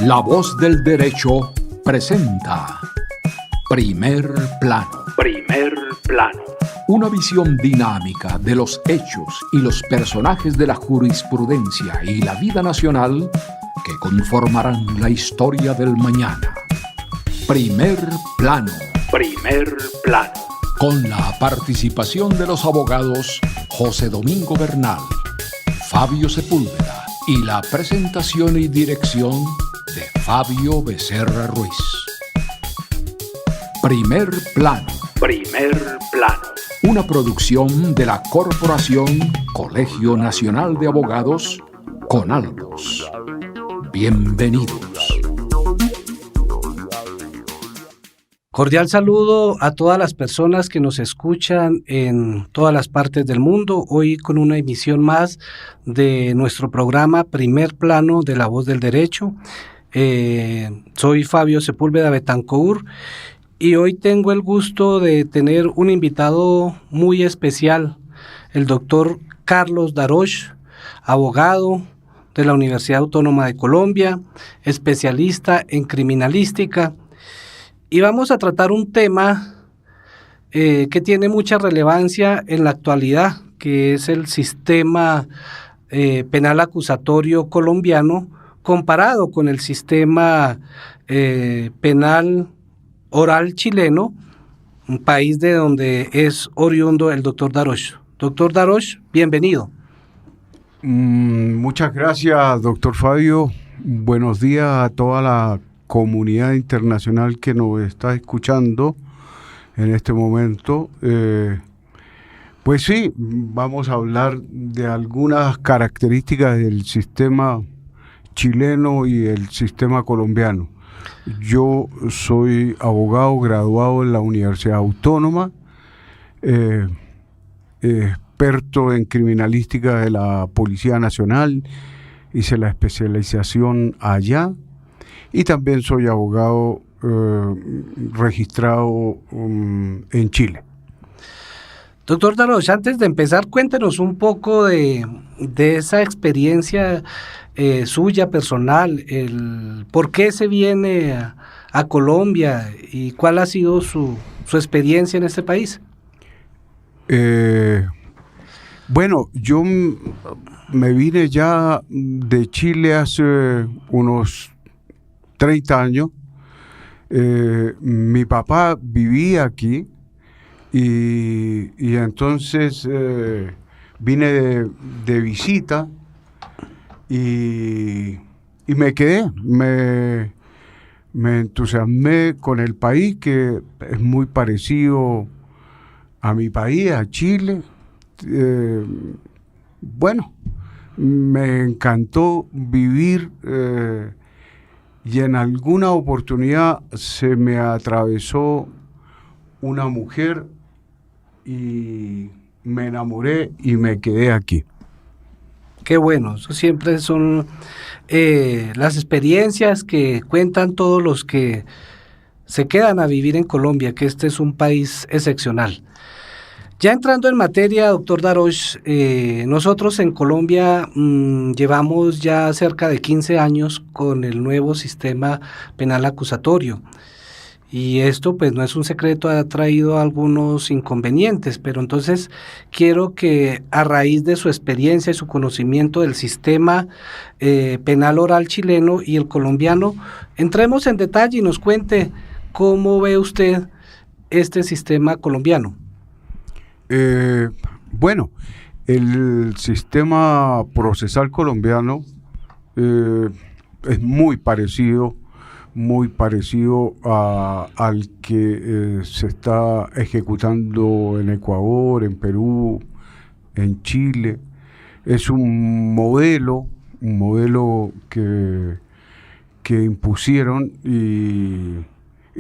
La Voz del Derecho presenta Primer Plano. Primer Plano. Una visión dinámica de los hechos y los personajes de la jurisprudencia y la vida nacional que conformarán la historia del mañana. Primer Plano. Primer Plano. Con la participación de los abogados José Domingo Bernal, Fabio Sepúlveda y la presentación y dirección de Fabio Becerra Ruiz. Primer Plano. Primer Plano. Una producción de la Corporación Colegio Nacional de Abogados, CONALBOS. Bienvenidos. Cordial saludo a todas las personas que nos escuchan en todas las partes del mundo. Hoy con una emisión más de nuestro programa Primer Plano de La Voz del Derecho. Soy Fabio Sepúlveda Betancourt y hoy tengo el gusto de tener un invitado muy especial, el doctor Carlos Darroch, abogado de la Universidad Autónoma de Colombia, especialista en criminalística. Y vamos a tratar un tema que tiene mucha relevancia en la actualidad, que es el sistema penal acusatorio colombiano comparado con el sistema penal oral chileno, un país de donde es oriundo el doctor Darroch. Doctor Darroch, bienvenido. Muchas gracias, doctor Fabio. Buenos días a toda la comunidad internacional que nos está escuchando en este momento. Pues sí, vamos a hablar de algunas características del sistema chileno y el sistema colombiano. Yo soy abogado graduado en la Universidad Autónoma, experto en criminalística de la Policía Nacional, hice la especialización allá. Y también soy abogado registrado en Chile. Doctor Darroch, antes de empezar, cuéntenos un poco de esa experiencia suya personal, el por qué se viene a Colombia y cuál ha sido su experiencia en este país. Bueno, yo me vine ya de Chile hace unos 30 años. Mi papá vivía aquí y entonces vine de visita y me quedé, me entusiasmé con el país, que es muy parecido a mi país, a Chile. Bueno, me encantó vivir. Y en alguna oportunidad se me atravesó una mujer y me enamoré y me quedé aquí. Qué bueno, eso siempre son las experiencias que cuentan todos los que se quedan a vivir en Colombia, que este es un país excepcional. Ya entrando en materia, doctor Darroch, nosotros en Colombia llevamos ya cerca de 15 años con el nuevo sistema penal acusatorio. Y esto pues no es un secreto, ha traído algunos inconvenientes, pero entonces quiero que a raíz de su experiencia y su conocimiento del sistema penal oral chileno y el colombiano, entremos en detalle y nos cuente cómo ve usted este sistema colombiano. Bueno, el sistema procesal colombiano es muy parecido al que se está ejecutando en Ecuador, en Perú, en Chile. Es un modelo que impusieron y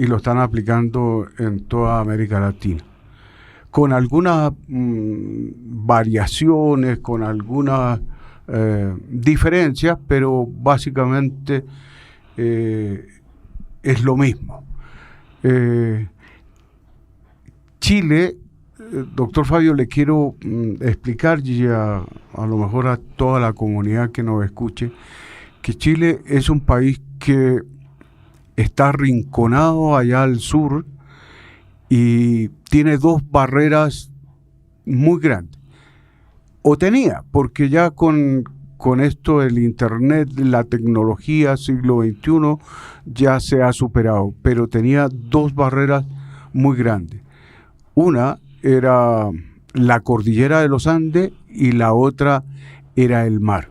lo están aplicando en toda América Latina, con algunas variaciones, con algunas diferencias, pero básicamente es lo mismo. Chile, doctor Fabio, le quiero explicar y a lo mejor a toda la comunidad que nos escuche, que Chile es un país que está arrinconado allá al sur y tiene dos barreras muy grandes. O tenía, porque ya con esto el Internet, la tecnología, siglo XXI, ya se ha superado, pero tenía dos barreras muy grandes. Una era la cordillera de los Andes y la otra era el mar.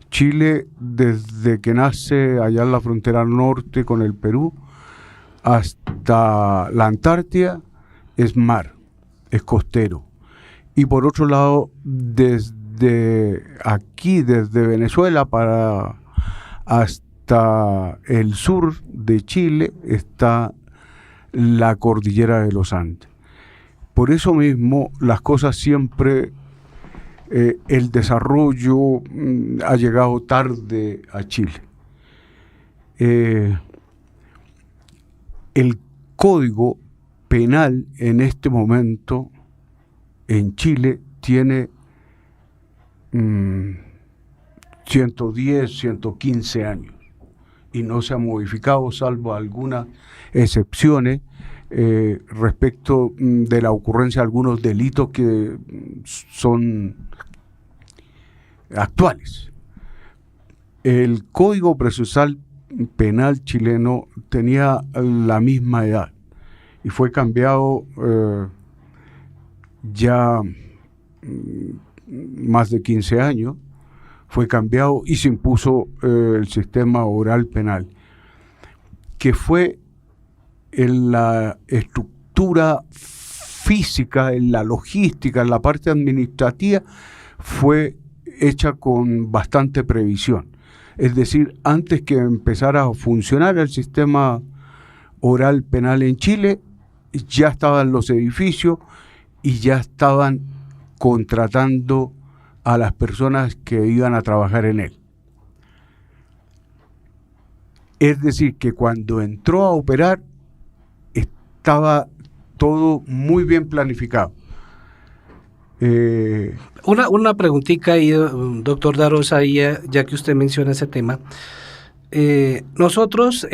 Chile, desde que nace allá en la frontera norte con el Perú hasta la Antártida, es mar, es costero. Y por otro lado, desde aquí, desde Venezuela hasta el sur de Chile, está la cordillera de los Andes. Por eso mismo, las cosas siempre, el desarrollo ha llegado tarde a Chile. El Código Penal en este momento en Chile tiene 110, 115 años y no se ha modificado, salvo algunas excepciones respecto de la ocurrencia de algunos delitos que son actuales. El Código Procesal Penal chileno tenía la misma edad y fue cambiado ya más de 15 años, fue cambiado y se impuso el sistema oral penal, que fue en la estructura física, en la logística, en la parte administrativa, fue hecha con bastante previsión. Es decir, antes que empezara a funcionar el sistema oral penal en Chile, ya estaban los edificios y ya estaban contratando a las personas que iban a trabajar en él. Es decir, que cuando entró a operar, estaba todo muy bien planificado. Una preguntita ahí, doctor Darosa, ya que usted menciona ese tema. Nosotros,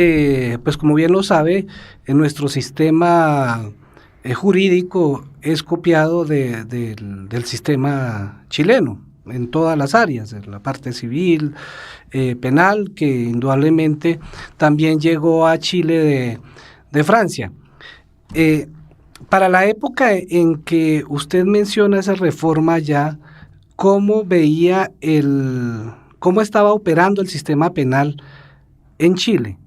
pues como bien lo sabe, en nuestro sistema jurídico es copiado del sistema chileno en todas las áreas, en la parte civil, penal, que indudablemente también llegó a Chile de Francia. Para la época en que usted menciona esa reforma ya, ¿cómo veía cómo estaba operando el sistema penal en Chile?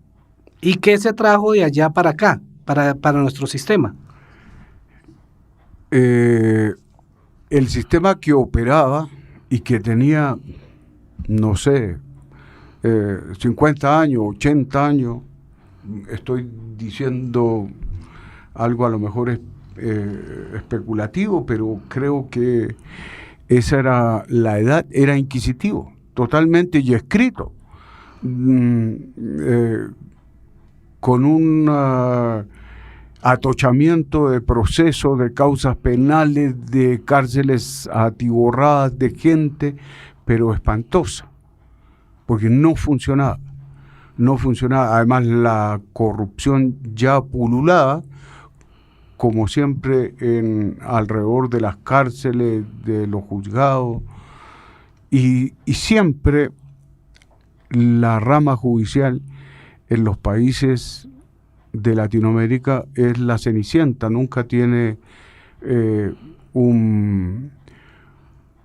¿Y qué se trajo de allá para acá, para nuestro sistema? El sistema que operaba y que tenía, no sé, 50 años, 80 años, estoy diciendo algo a lo mejor especulativo, pero creo que esa era la edad, era inquisitivo, totalmente, y escrito, con un atochamiento de procesos, de causas penales, de cárceles atiborradas de gente, pero espantosa, porque no funcionaba. Además, la corrupción ya pululaba, como siempre, alrededor de las cárceles, de los juzgados, y siempre la rama judicial en los países de Latinoamérica es la cenicienta, nunca tiene un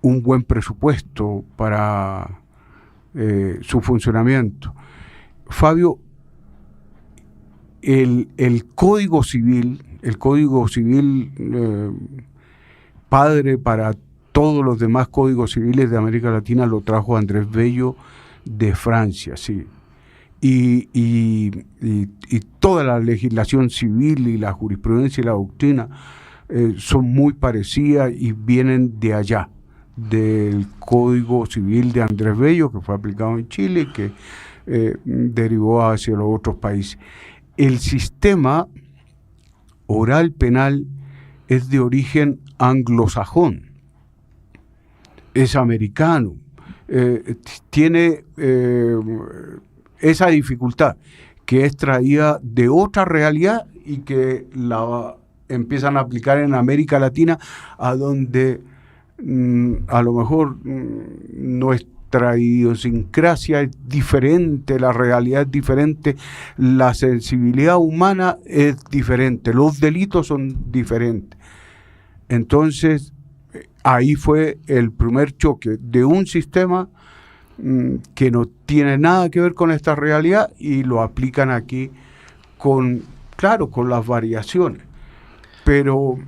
buen presupuesto para su funcionamiento. Fabio, el Código Civil, padre para todos los demás códigos civiles de América Latina, lo trajo Andrés Bello de Francia, sí. Y toda la legislación civil y la jurisprudencia y la doctrina son muy parecidas y vienen de allá, del Código Civil de Andrés Bello, que fue aplicado en Chile y que derivó hacia los otros países. El sistema oral penal es de origen anglosajón, es americano, tiene esa dificultad que es traída de otra realidad y que la empiezan a aplicar en América Latina, a donde a lo mejor nuestra idiosincrasia es diferente, la realidad es diferente, la sensibilidad humana es diferente, los delitos son diferentes. Entonces, ahí fue el primer choque de un sistema que no tiene nada que ver con esta realidad y lo aplican aquí con las variaciones. Pero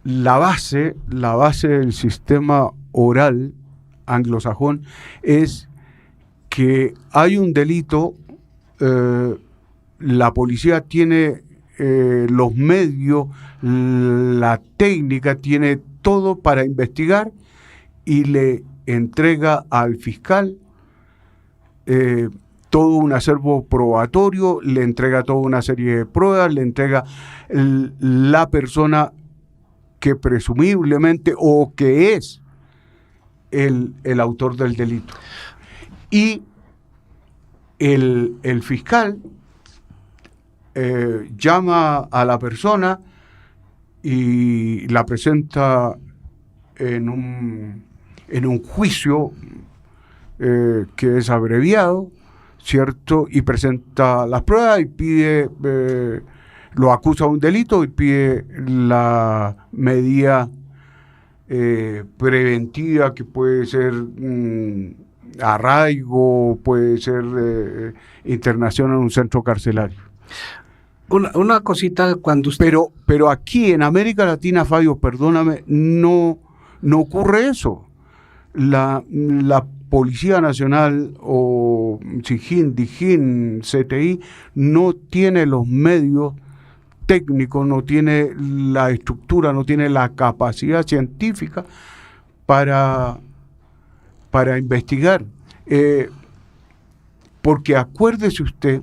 la base del sistema oral anglosajón es que hay un delito, la policía tiene los medios, la técnica, tiene todo para investigar y le entrega al fiscal todo un acervo probatorio, le entrega toda una serie de pruebas, le entrega la persona que presumiblemente o que es el autor del delito. Y el fiscal llama a la persona y la presenta en un juicio que es abreviado, ¿cierto? Y presenta las pruebas y pide, lo acusa de un delito y pide la medida preventiva, que puede ser arraigo, puede ser internación en un centro carcelario. Una cosita, cuando usted... Pero aquí en América Latina, Fabio, perdóname, no ocurre eso. La Policía Nacional o SIGIN, DIGIN, CTI no tiene los medios técnicos, no tiene la estructura, no tiene la capacidad científica para investigar. Porque acuérdese usted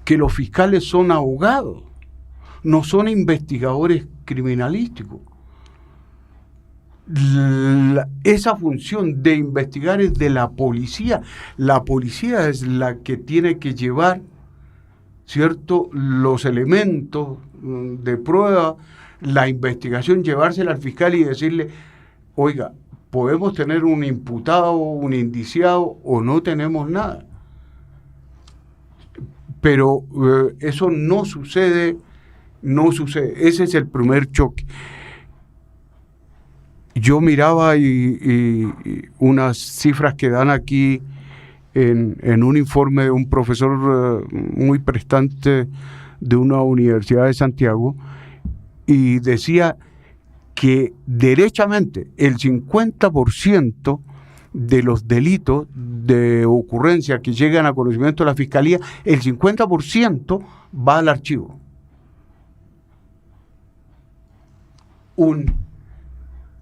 que los fiscales son abogados, no son investigadores criminalísticos. Esa función de investigar es de la policía. La policía es la que tiene que llevar, ¿cierto?, los elementos de prueba, la investigación, llevársela al fiscal y decirle, oiga, podemos tener un imputado, un indiciado o no tenemos nada. Pero eso no sucede. Ese es el primer choque. Yo miraba y unas cifras que dan aquí en un informe de un profesor muy prestante de una universidad de Santiago, y decía que derechamente el 50% de los delitos de ocurrencia que llegan a conocimiento de la Fiscalía, el 50% va al archivo. Un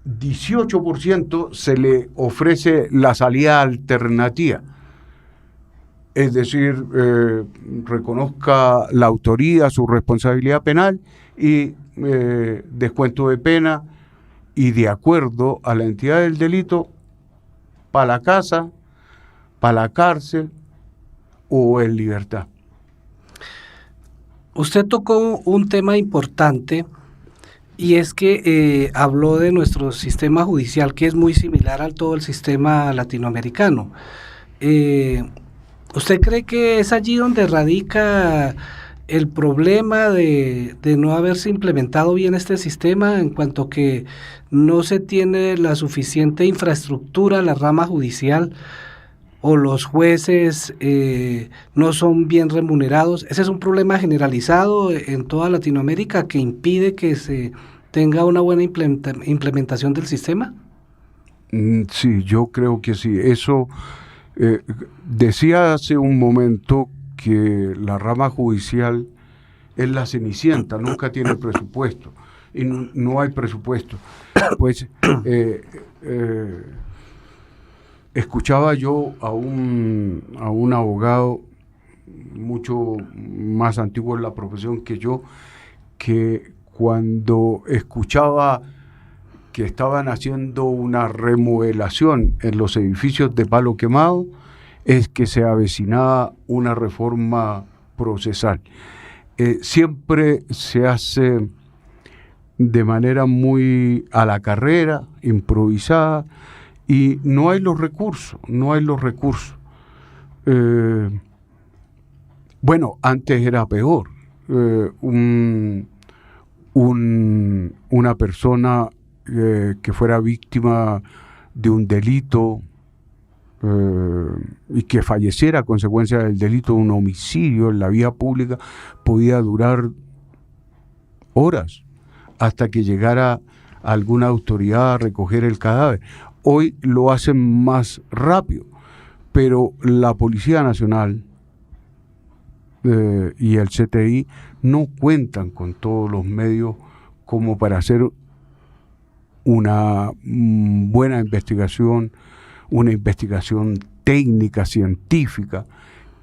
18% se le ofrece la salida alternativa, es decir, reconozca la autoría, su responsabilidad penal y descuento de pena, y de acuerdo a la entidad del delito, para la casa, para la cárcel o en libertad. Usted tocó un tema importante, y es que habló de nuestro sistema judicial, que es muy similar a todo el sistema latinoamericano. ¿Usted cree que es allí donde radica el problema de no haberse implementado bien este sistema, en cuanto que no se tiene la suficiente infraestructura, la rama judicial, o los jueces no son bien remunerados? Ese es un problema generalizado en toda Latinoamérica que impide que se tenga una buena implementación del sistema. Sí, yo creo que sí. Eso decía hace un momento que la rama judicial es la cenicienta, nunca tiene presupuesto, y no hay presupuesto. Pues escuchaba yo a un abogado mucho más antiguo en la profesión que yo, que cuando escuchaba que estaban haciendo una remodelación en los edificios de Palo Quemado, es que se avecinaba una reforma procesal. Siempre se hace de manera muy a la carrera, improvisada, y no hay los recursos. Bueno, antes era peor. Una persona que fuera víctima de un delito y que falleciera a consecuencia del delito de un homicidio en la vía pública podía durar horas hasta que llegara alguna autoridad a recoger el cadáver. Hoy lo hacen más rápido, pero la Policía Nacional y el CTI no cuentan con todos los medios como para hacer una buena investigación, una investigación técnica, científica,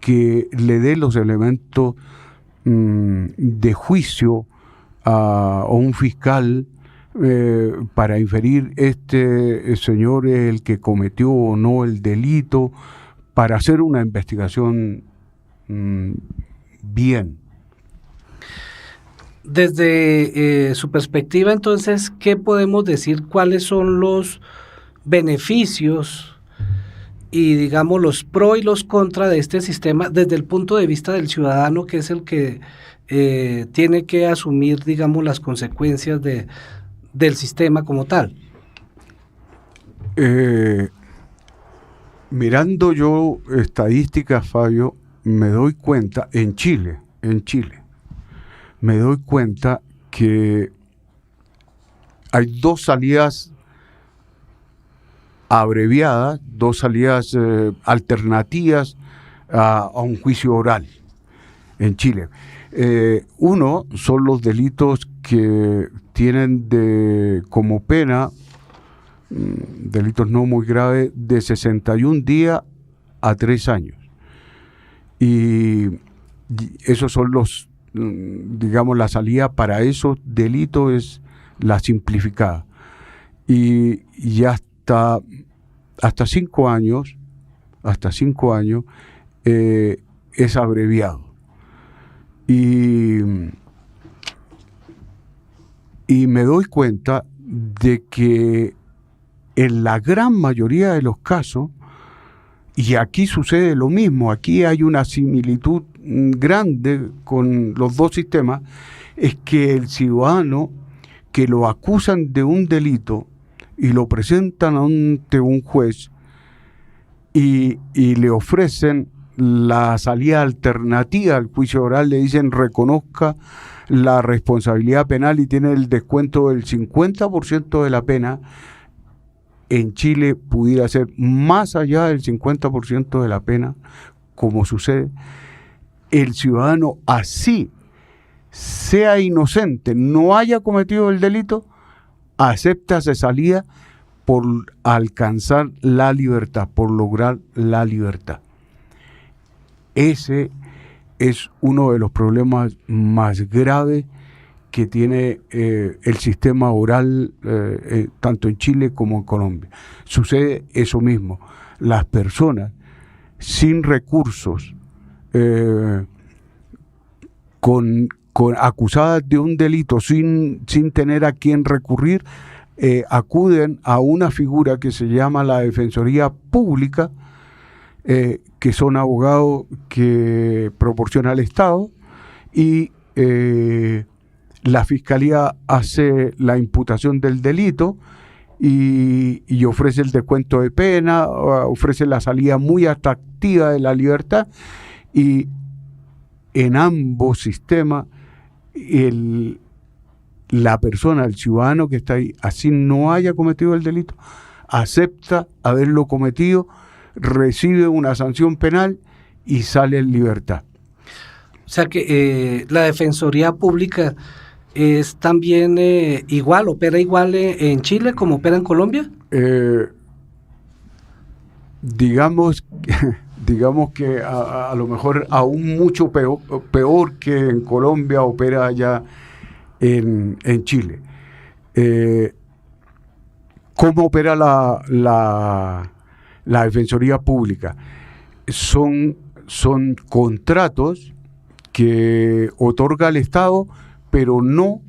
que le dé los elementos de juicio a un fiscal para inferir este señor es el que cometió o no el delito, para hacer una investigación bien. Desde su perspectiva, entonces, ¿qué podemos decir? ¿Cuáles son los beneficios y, digamos, los pro y los contra de este sistema desde el punto de vista del ciudadano, que es el que tiene que asumir, digamos, las consecuencias del sistema como tal? Mirando yo estadísticas, Fabio, me doy cuenta, en Chile, me doy cuenta que hay dos salidas abreviadas, dos salidas alternativas a un juicio oral en Chile. Uno son los delitos que tienen como pena, delitos no muy graves, de 61 días a 3 años. Y esos son digamos, la salida para esos delitos es la simplificada. Y hasta 5 años, es abreviado. Y me doy cuenta de que en la gran mayoría de los casos, y aquí sucede lo mismo, aquí hay una similitud grande con los dos sistemas, es que el ciudadano que lo acusan de un delito y lo presentan ante un juez y le ofrecen la salida alternativa al juicio oral, le dicen reconozca la responsabilidad penal y tiene el descuento del 50% de la pena. En Chile pudiera ser más allá del 50% de la pena, como sucede. El ciudadano, así sea inocente, no haya cometido el delito, acepta esa salida por alcanzar la libertad, por lograr la libertad. Ese es uno de los problemas más graves que tiene el sistema oral, tanto en Chile como en Colombia. Sucede eso mismo. Las personas sin recursos, acusadas de un delito, sin tener a quién recurrir, acuden a una figura que se llama la Defensoría Pública, que son abogados que proporciona el Estado, y la Fiscalía hace la imputación del delito y ofrece el descuento de pena, ofrece la salida muy atractiva de la libertad, y en ambos sistemas la persona, el ciudadano que está ahí, así no haya cometido el delito, acepta haberlo cometido, recibe una sanción penal y sale en libertad. O sea que la Defensoría Pública es también igual, opera igual en Chile como opera en Colombia. Digamos que a lo mejor aún mucho peor que en Colombia opera allá en Chile. ¿Cómo opera la Defensoría Pública? son contratos que otorga el Estado, pero no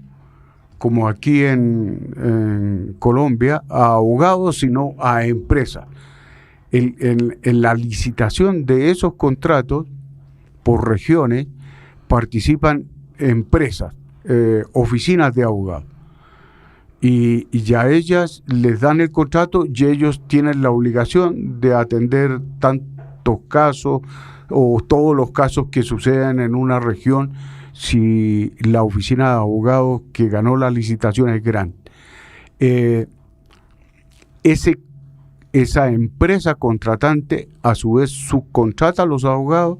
como aquí en Colombia, a abogados, sino a empresas. En la licitación de esos contratos por regiones participan empresas, oficinas de abogados. Y ya ellas les dan el contrato y ellos tienen la obligación de atender tantos casos o todos los casos que suceden en una región si la oficina de abogados que ganó la licitación es grande. Esa empresa contratante a su vez subcontrata a los abogados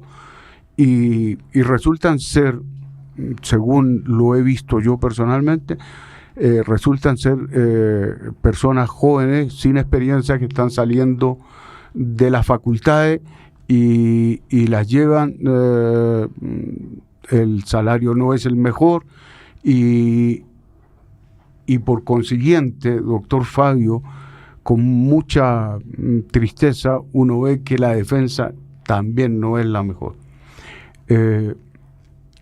y resultan ser, según lo he visto yo personalmente, resultan ser personas jóvenes sin experiencia que están saliendo de las facultades y las llevan, el salario no es el mejor y por consiguiente, doctor Fabio, con mucha tristeza uno ve que la defensa también no es la mejor.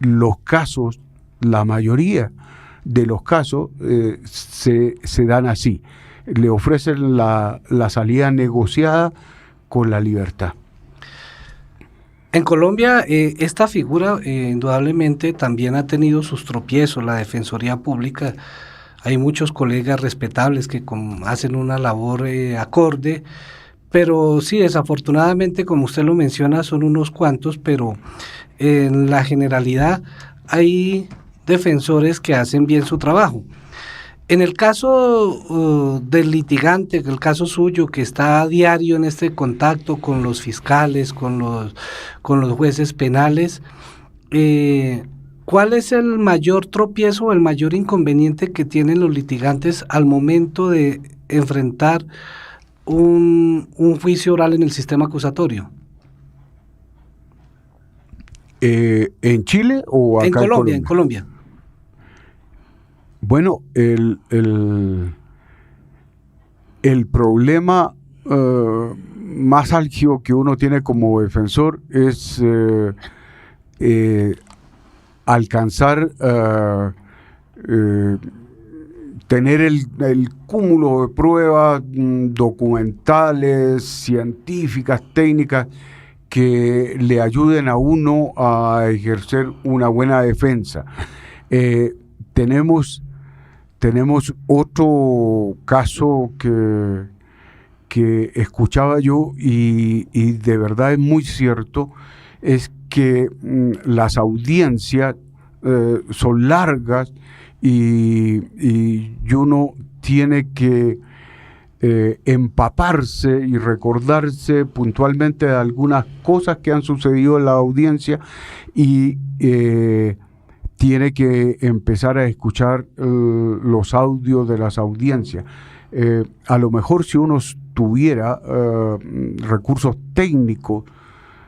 Los casos, la mayoría de los casos se dan así. Le ofrecen la salida negociada con la libertad. En Colombia, esta figura indudablemente también ha tenido sus tropiezos, la Defensoría Pública. Hay muchos colegas respetables que hacen una labor acorde, pero sí, desafortunadamente, como usted lo menciona, son unos cuantos, pero en la generalidad hay defensores que hacen bien su trabajo. En el caso del litigante, el caso suyo, que está a diario en este contacto con los fiscales, con los jueces penales, ¿cuál es el mayor tropiezo o el mayor inconveniente que tienen los litigantes al momento de enfrentar un juicio oral en el sistema acusatorio? ¿En Chile o acá en Colombia? En Colombia. Bueno, el problema más álgido que uno tiene como defensor es alcanzar tener el cúmulo de pruebas documentales, científicas, técnicas que le ayuden a uno a ejercer una buena defensa. Tenemos otro caso que escuchaba yo y de verdad es muy cierto, es que las audiencias son largas y uno tiene que empaparse y recordarse puntualmente de algunas cosas que han sucedido en la audiencia y tiene que empezar a escuchar los audios de las audiencias. A lo mejor si uno tuviera recursos técnicos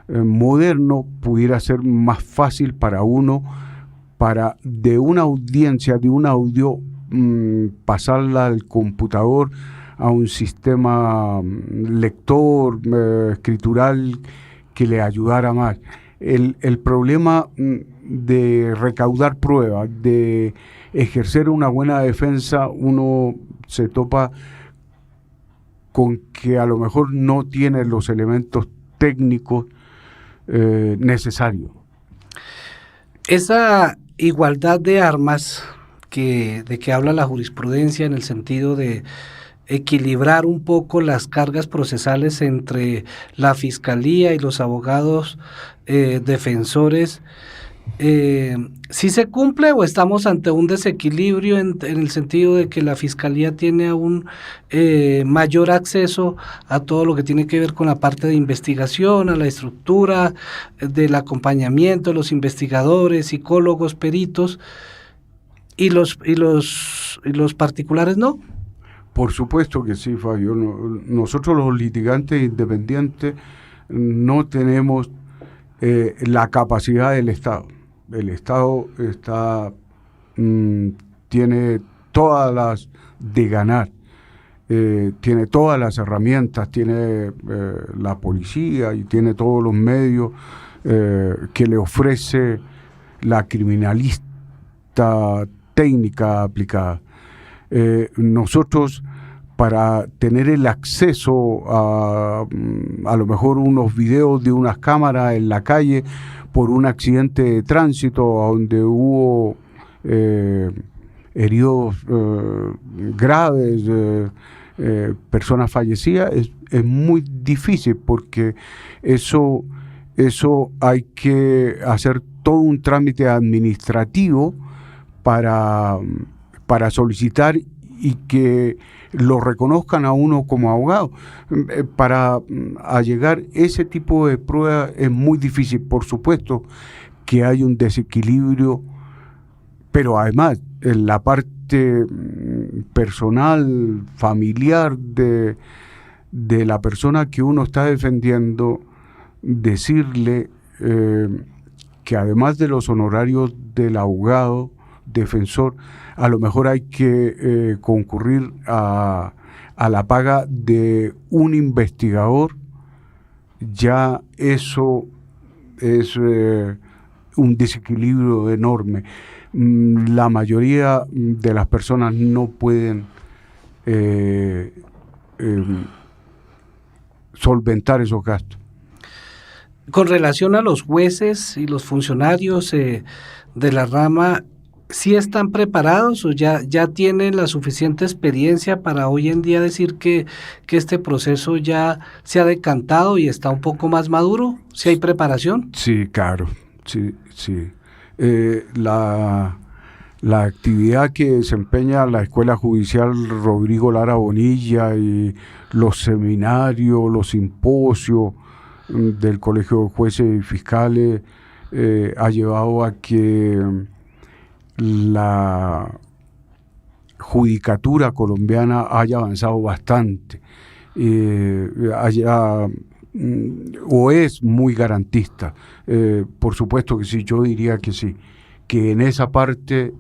modernos, pudiera ser más fácil para uno, para de una audiencia, de un audio, pasarla al computador, a un sistema lector, escritural, que le ayudara más. El problema de recaudar pruebas, de ejercer una buena defensa, uno se topa con que a lo mejor no tiene los elementos técnicos necesarios. Esa igualdad de armas de que habla la jurisprudencia, en el sentido de equilibrar un poco las cargas procesales entre la fiscalía y los abogados defensores, ¿sí se cumple o estamos ante un desequilibrio en el sentido de que la fiscalía tiene aún mayor acceso a todo lo que tiene que ver con la parte de investigación, a la estructura del acompañamiento de los investigadores, psicólogos, peritos, y los particulares no? Por supuesto que sí, Fabio. Nosotros los litigantes independientes no tenemos la capacidad del Estado. El Estado tiene todas las de ganar. tiene todas las herramientas, tiene la policía y tiene todos los medios que le ofrece la criminalista técnica aplicada. Nosotros, para tener el acceso a lo mejor unos videos de unas cámaras en la calle por un accidente de tránsito donde hubo heridos graves, personas fallecidas, es muy difícil, porque eso hay que hacer todo un trámite administrativo para solicitar y que lo reconozcan a uno como abogado. Para allegar ese tipo de pruebas es muy difícil. Por supuesto que hay un desequilibrio, pero además en la parte personal, familiar de la persona que uno está defendiendo, decirle que además de los honorarios del abogado defensor, a lo mejor hay que concurrir a la paga de un investigador, ya eso es un desequilibrio enorme. La mayoría de las personas no pueden solventar esos gastos. Con relación a los jueces y los funcionarios de la rama, ¿sí están preparados o ya tienen la suficiente experiencia para hoy en día decir que este proceso ya se ha decantado y está un poco más maduro? ¿Sí hay preparación? Sí, claro, sí. La actividad que desempeña la Escuela Judicial Rodrigo Lara Bonilla y los seminarios, los simposios del Colegio de Jueces y Fiscales ha llevado a que la judicatura colombiana haya avanzado bastante, o es muy garantista. Por supuesto que sí, yo diría que sí, que en esa parte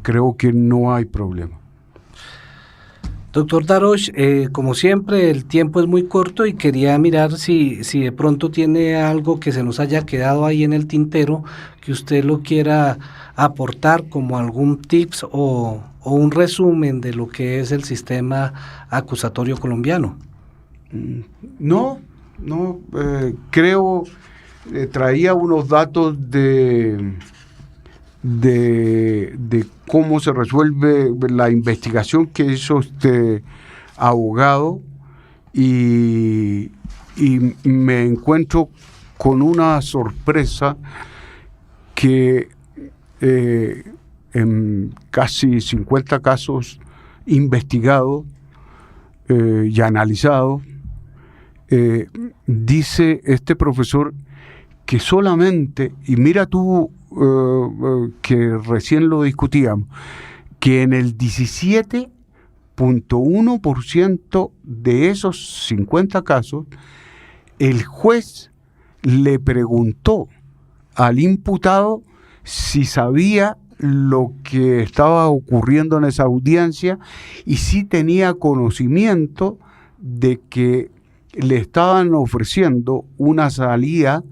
creo que no hay problema. Doctor Darroch, como siempre el tiempo es muy corto y quería mirar si de pronto tiene algo que se nos haya quedado ahí en el tintero, que usted lo quiera aportar como algún tips o un resumen de lo que es el sistema acusatorio colombiano. No, creo, traía unos datos de cómo se resuelve la investigación que hizo este abogado, y me encuentro con una sorpresa que en casi 50 casos investigados y analizados, dice este profesor que solamente, y mira tú que recién lo discutíamos, que en el 17.1% de esos 50 casos, el juez le preguntó al imputado si sabía lo que estaba ocurriendo en esa audiencia y si tenía conocimiento de que le estaban ofreciendo una salida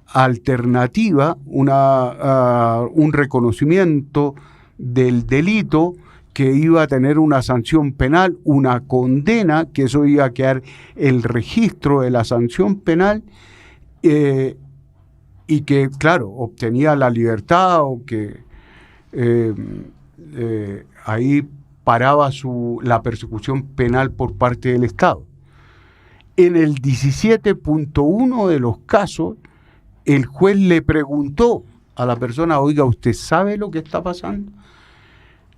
alternativa, un reconocimiento del delito que iba a tener una sanción penal, una condena, que eso iba a quedar el registro de la sanción penal, y que, claro, obtenía la libertad, o que ahí paraba la persecución penal por parte del Estado. En el 17.1 de los casos, el juez le preguntó a la persona: oiga, ¿usted sabe lo que está pasando?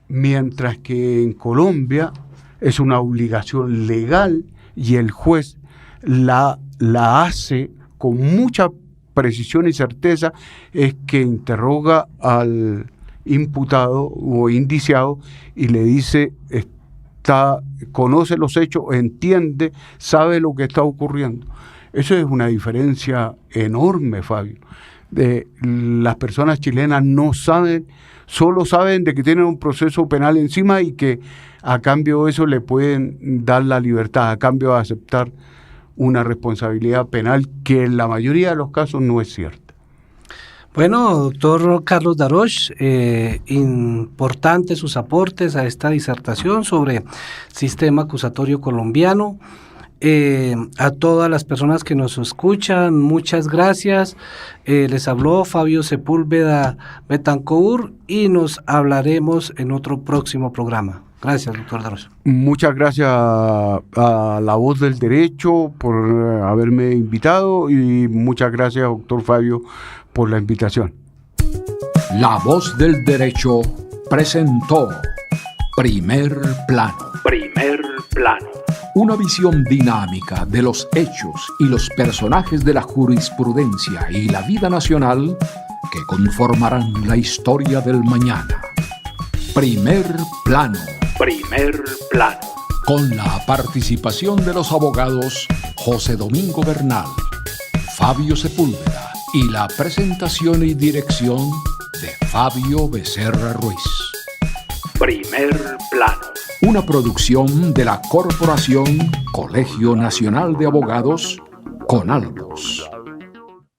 Mientras que en Colombia es una obligación legal y el juez la hace con mucha precisión y certeza, es que interroga al imputado o indiciado y le dice: conoce los hechos, entiende, sabe lo que está ocurriendo. Eso es una diferencia enorme, Fabio. las personas chilenas no saben, solo saben de que tienen un proceso penal encima y que a cambio de eso le pueden dar la libertad, a cambio de aceptar una responsabilidad penal que en la mayoría de los casos no es cierta. Bueno, doctor Carlos Darroch, importantes sus aportes a esta disertación sobre sistema acusatorio colombiano. A todas las personas que nos escuchan, muchas gracias. Les habló Fabio Sepúlveda Betancourt y nos hablaremos en otro próximo programa. Gracias, doctor Darroch. Muchas gracias a La Voz del Derecho por haberme invitado y muchas gracias, doctor Fabio, por la invitación. La Voz del Derecho presentó Primer Plano. Primer Plano. Una visión dinámica de los hechos y los personajes de la jurisprudencia y la vida nacional que conformarán la historia del mañana. Primer Plano. Primer Plano. Con la participación de los abogados José Domingo Bernal, Fabio Sepúlveda y la presentación y dirección de Fabio Becerra Ruiz. Primer Plano. Una producción de la Corporación Colegio Nacional de Abogados, CONALBOS.